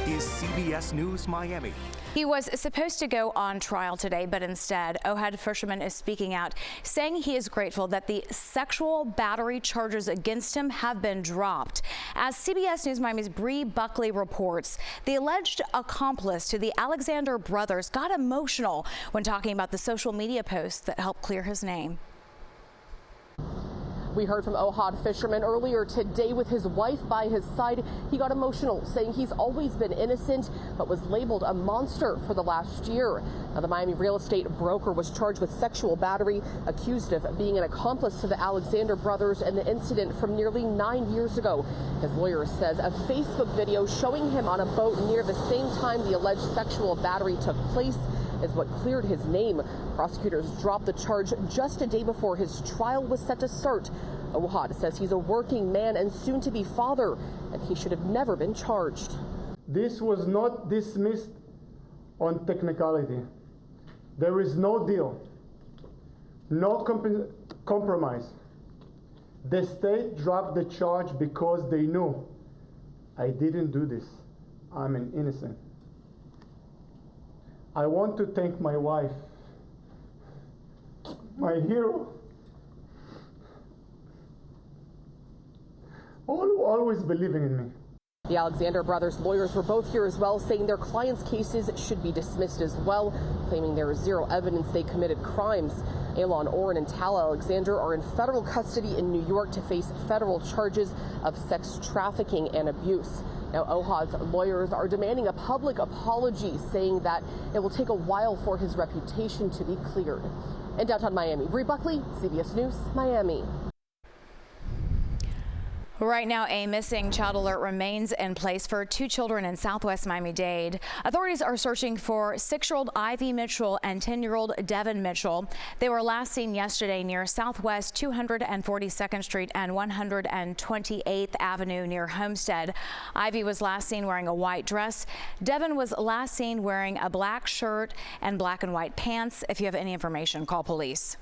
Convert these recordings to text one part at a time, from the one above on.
is CBS News Miami. He was supposed to go on trial today, but instead, Ohad Fisherman is speaking out, saying he is grateful that the sexual battery charges against him have been dropped. As CBS News Miami's Bree Buckley reports, the alleged accomplice to the Alexander brothers got emotional when talking about the social media posts that helped clear his name. We heard from Ohad Fisherman earlier today with his wife by his side. He got emotional, saying he's always been innocent, but was labeled a monster for the last year. Now, the Miami real estate broker was charged with sexual battery, accused of being an accomplice to the Alexander brothers and the incident from nearly 9 years ago. His lawyer says a Facebook video showing him on a boat near the same time the alleged sexual battery took place is what cleared his name. Prosecutors dropped the charge just a day before his trial was set to start. Ohad says he's a working man and soon-to-be father, and he should have never been charged. This was not dismissed on technicality. There is no deal, no compromise. The state dropped the charge because they knew I didn't do this. I'm an innocent. I want to thank my wife, my hero, always believing in me. The Alexander brothers' lawyers were both here as well, saying their clients' cases should be dismissed as well, claiming there is zero evidence they committed crimes. Elon Oren and Tal Alexander are in federal custody in New York to face federal charges of sex trafficking and abuse. Now, Ohad's lawyers are demanding a public apology, saying that it will take a while for his reputation to be cleared. In downtown Miami, Bree Buckley, CBS News, Miami. Right now, a missing child alert remains in place for 2 children in Southwest Miami Dade. Authorities are searching for 6-year-old Ivy Mitchell and 10-year-old Devin Mitchell. They were last seen yesterday near Southwest 242nd Street and 128th Avenue near Homestead. Ivy was last seen wearing a white dress. Devin was last seen wearing a black shirt and black and white pants. If you have any information, call police.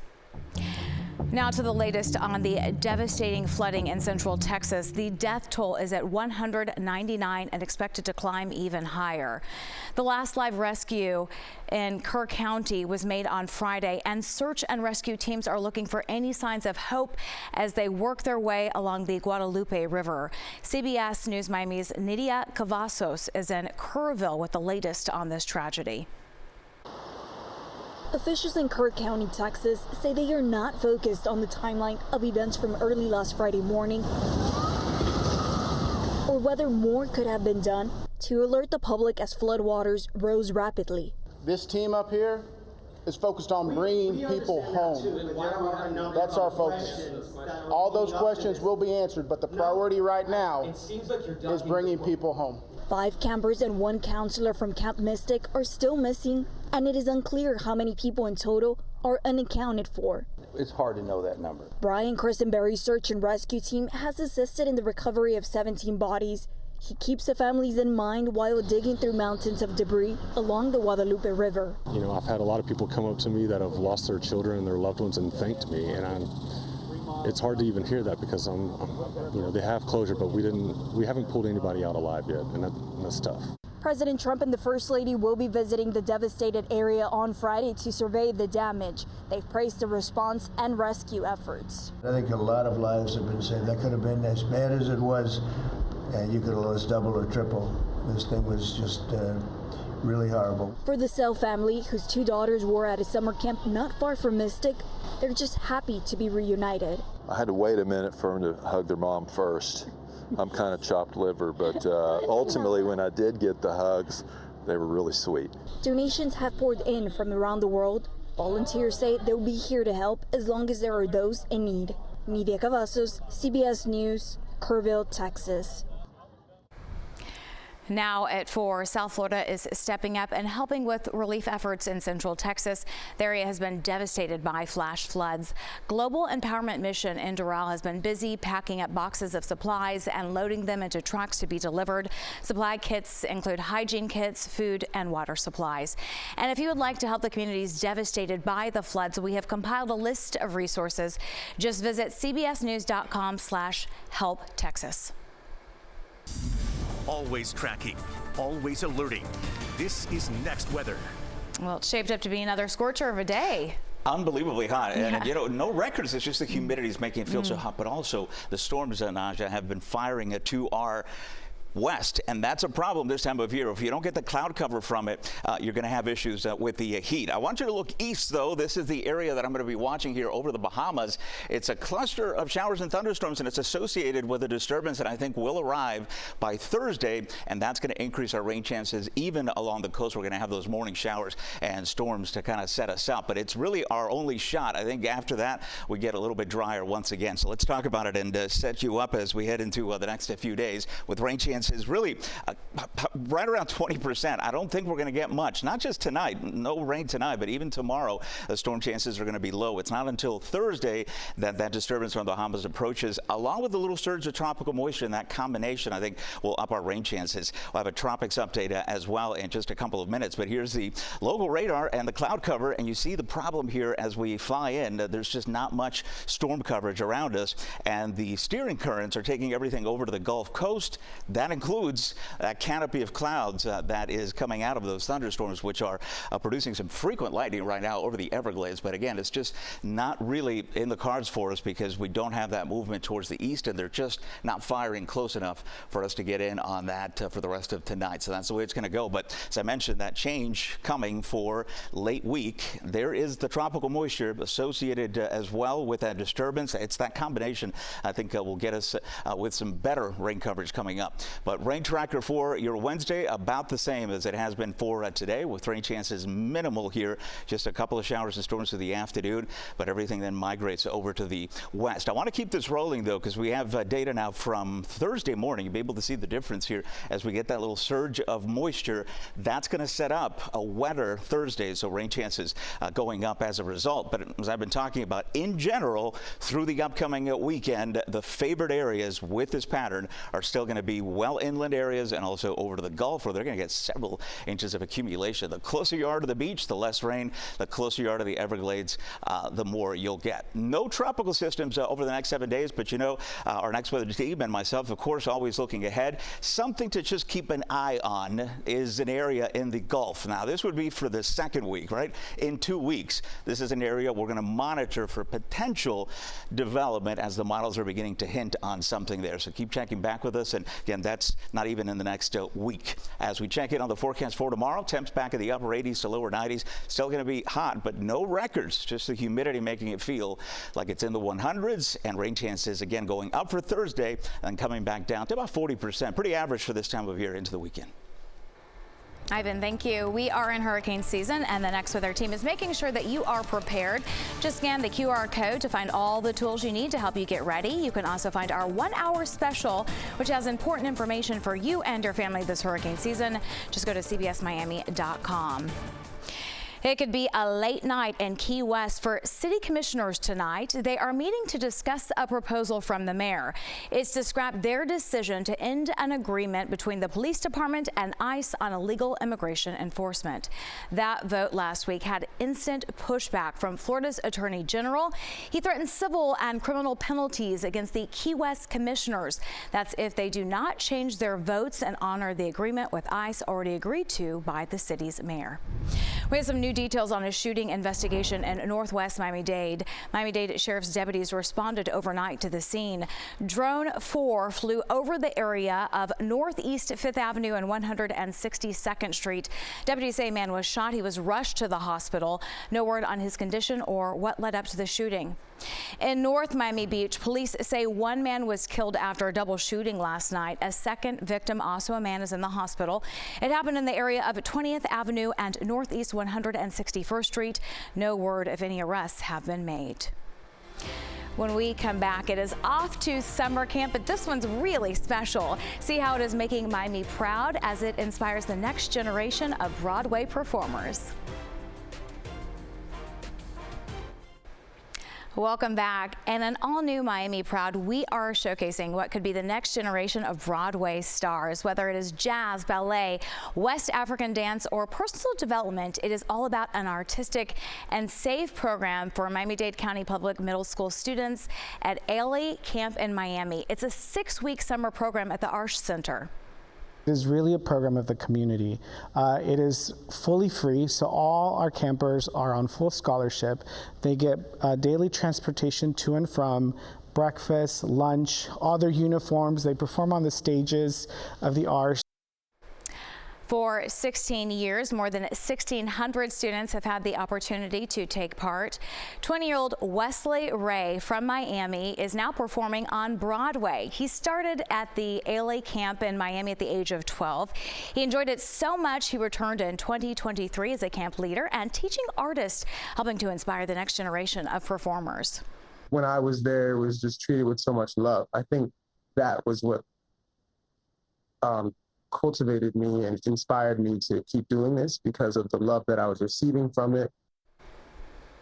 Now to the latest on the devastating flooding in Central Texas. The death toll is at 199 and expected to climb even higher. The last live rescue in Kerr County was made on Friday, and search and rescue teams are looking for any signs of hope as they work their way along the Guadalupe River. CBS News Miami's Nidia Cavazos is in Kerrville with the latest on this tragedy. Officials in Kerr County, Texas, say they are not focused on the timeline of events from early last Friday morning or whether more could have been done to alert the public as floodwaters rose rapidly. This team up here is focused on bringing people home. That's our focus. All those questions will be answered, but the priority right now is bringing people home. 5 campers and 1 counselor from Camp Mystic are still missing, and it is unclear how many people in total are unaccounted for. It's hard to know that number. Brian Christenberry's search and rescue team has assisted in the recovery of 17 bodies. He keeps the families in mind while digging through mountains of debris along the Guadalupe River. You know, I've had a lot of people come up to me that have lost their children and their loved ones and thanked me, and it's hard to even hear that because you know, they have closure, but we haven't pulled anybody out alive yet, and that's tough. President Trump and the First Lady will be visiting the devastated area on Friday to survey the damage. They've praised the response and rescue efforts. I think a lot of lives have been saved. That could have been as bad as it was, and you could have lost double or triple. This thing was just really horrible. For the Sell family, whose 2 daughters were at a summer camp not far from Mystic, they're just happy to be reunited. I had to wait a minute for them to hug their mom first. I'm kind of chopped liver, but ultimately when I did get the hugs, they were really sweet. Donations have poured in from around the world. Volunteers say they'll be here to help as long as there are those in need. Nidia Cavazos, CBS News, Kerrville, Texas. Now at 4, South Florida is stepping up and helping with relief efforts in Central Texas. The area has been devastated by flash floods. Global Empowerment Mission in Doral has been busy packing up boxes of supplies and loading them into trucks to be delivered. Supply kits include hygiene kits, food, and water supplies. And if you would like to help the communities devastated by the floods, we have compiled a list of resources. Just visit cbsnews.com/help Texas. Always tracking, always alerting. This is Next Weather. Well, it's shaped up to be another scorcher of a day. Unbelievably hot, and you know, no records. It's just the humidity is making it feel so hot, but also the storms, Naja, have been firing to our west, and that's a problem this time of year. If you don't get the cloud cover from it, you're going to have issues with the heat. I want you to look east, though. This is the area that I'm going to be watching here over the Bahamas. It's a cluster of showers and thunderstorms, and it's associated with a disturbance that I think will arrive by Thursday, and that's going to increase our rain chances even along the coast. We're going to have those morning showers and storms to kind of set us up, but it's really our only shot. I think after that, we get a little bit drier once again. So let's talk about it and set you up as we head into the next few days with rain chances is really right around 20%. I don't think we're going to get much, not just tonight, no rain tonight, but even tomorrow, the storm chances are going to be low. It's not until Thursday that that disturbance from the Bahamas approaches, along with a little surge of tropical moisture, and that combination, I think, will up our rain chances. We'll have a tropics update as well in just a couple of minutes, but here's the local radar and the cloud cover, and you see the problem here as we fly in. There's just not much storm coverage around us, and the steering currents are taking everything over to the Gulf Coast. That includes that canopy of clouds that is coming out of those thunderstorms, which are producing some frequent lightning right now over the Everglades. But again, it's just not really in the cards for us because we don't have that movement towards the east, and they're just not firing close enough for us to get in on that for the rest of tonight. So that's the way it's going to go. But as I mentioned, that change coming for late week. There is the tropical moisture associated as well with that disturbance. It's that combination, I think, will get us with some better rain coverage coming up. But rain tracker for your Wednesday, about the same as it has been for today, with rain chances minimal here. Just a couple of showers and storms through the afternoon, but everything then migrates over to the west. I want to keep this rolling, though, because we have data now from Thursday morning. You'll be able to see the difference here as we get that little surge of moisture. That's going to set up a wetter Thursday, so rain chances going up as a result. But as I've been talking about, in general, through the upcoming weekend, the favored areas with this pattern are still going to be well inland areas and also over to the Gulf, where they're going to get several inches of accumulation. The closer you are to the beach, the less rain. The closer you are to the Everglades, the more you'll get. No tropical systems over the next 7 days, but you know, our next weather team and myself, of course, always looking ahead. Something to just keep an eye on is an area in the Gulf. Now, this would be for the second week, right? In 2 weeks, this is an area we're going to monitor for potential development as the models are beginning to hint on something there. So keep checking back with us. And again, that's not even in the next week. As we check in on the forecast for tomorrow, temps back in the upper 80s to lower 90s. Still going to be hot, but no records. Just the humidity making it feel like it's in the 100s, and rain chances again going up for Thursday and coming back down to about 40%. Pretty average for this time of year into the weekend. Ivan, thank you. We are in hurricane season, and the Next Weather team is making sure that you are prepared. Just scan the QR code to find all the tools you need to help you get ready. You can also find our 1-hour special, which has important information for you and your family this hurricane season. Just go to cbsmiami.com. It could be a late night in Key West for city commissioners tonight. They are meeting to discuss a proposal from the mayor. It's to scrap their decision to end an agreement between the police department and ICE on illegal immigration enforcement. That vote last week had instant pushback from Florida's Attorney General. He threatened civil and criminal penalties against the Key West commissioners. That's if they do not change their votes and honor the agreement with ICE already agreed to by the city's mayor. We have some new details on a shooting investigation in Northwest Miami Dade. Miami-Dade Sheriff's deputies responded overnight to the scene. Drone 4 flew over the area of Northeast 5th Avenue and 162nd Street. Deputies say a man was shot. He was rushed to the hospital. No word on his condition or what led up to the shooting. In North Miami Beach, police say one man was killed after a double shooting last night. A second victim, also a man, is in the hospital. It happened in the area of 20th Avenue and Northeast 161st Street. No word if any arrests have been made. When we come back, it is off to summer camp, but this one's really special. See how it is making Miami proud as it inspires the next generation of Broadway performers. Welcome back. And an all-new Miami Proud, we are showcasing what could be the next generation of Broadway stars. Whether it is jazz, ballet, West African dance, or personal development, it is all about an artistic and safe program for Miami-Dade County Public Middle School students at Ailey Camp in Miami. It's a 6-week summer program at the Arch Center. It is really a program of the community. It is fully free, so all our campers are on full scholarship. They get daily transportation to and from, breakfast, lunch, all their uniforms. They perform on the stages of the Arts. For 16 years, more than 1,600 students have had the opportunity to take part. 20-year-old Wesley Ray from Miami is now performing on Broadway. He started at the ALA camp in Miami at the age of 12. He enjoyed it so much he returned in 2023 as a camp leader and teaching artists, helping to inspire the next generation of performers. When I was there, it was just treated with so much love. I think that was what cultivated me and inspired me to keep doing this, because of the love that I was receiving from it.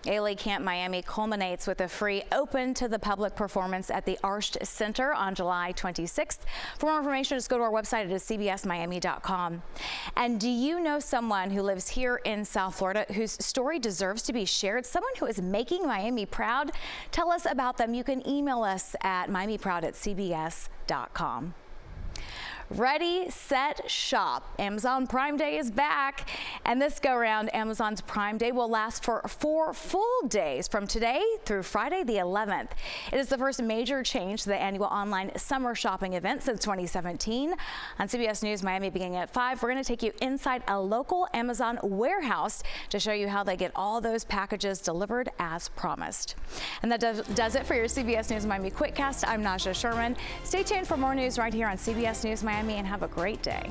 ALA Camp Miami culminates with a free open to the public performance at the Arts Center on July 26th. For more information, just go to our website at cbsmiami.com. And do you know someone who lives here in South Florida whose story deserves to be shared? Someone who is making Miami proud? Tell us about them. You can email us at miamiproud@cbs.com. Ready, set, shop. Amazon Prime Day is back. And this go round, Amazon's Prime Day will last for 4 full days from today through Friday the 11th. It is the first major change to the annual online summer shopping event since 2017. On CBS News Miami beginning at 5, we're going to take you inside a local Amazon warehouse to show you how they get all those packages delivered as promised. And that does it for your CBS News Miami Quickcast. I'm Naja Sherman. Stay tuned for more news right here on CBS News Miami, and have a great day.